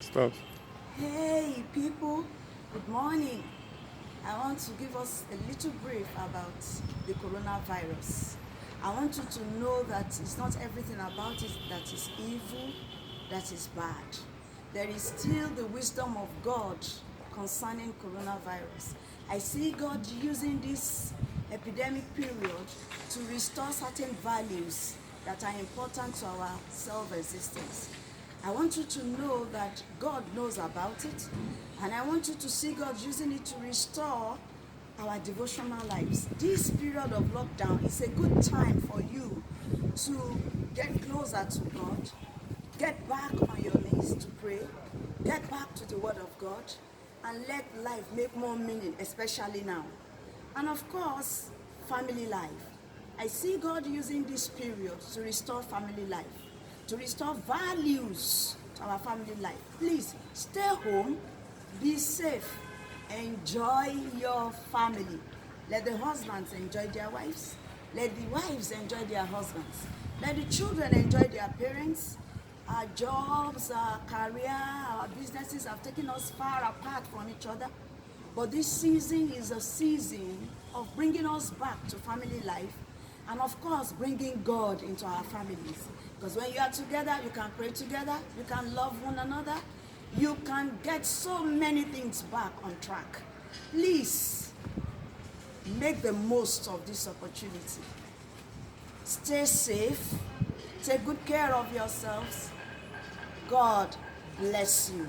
Stop. Hey people, good morning. I want to give us a little brief about the coronavirus. I want you to know that it's not everything about it that is evil, that is bad. There is still the wisdom of God concerning coronavirus. I see God using this epidemic period to restore certain values that are important to our self-existence. I want you to know that God knows about it, and I want you to see God using it to restore our devotional lives. This period of lockdown is a good time for you to get closer to God, get back on your knees to pray, get back to the Word of God, and let life make more meaning, especially now. And of course, family life. I see God using this period to restore family life, to restore values to our family life. Please stay home, be safe, enjoy your family. Let the husbands enjoy their wives, let the wives enjoy their husbands, let the children enjoy their parents. Our jobs, our career, our businesses have taken us far apart from each other. But this season is a season of bringing us back to family life, and of course bringing God into our families. Because when you are together, you can pray together, you can love one another, you can get so many things back on track. Please make the most of this opportunity. Stay safe, take good care of yourselves. God bless you.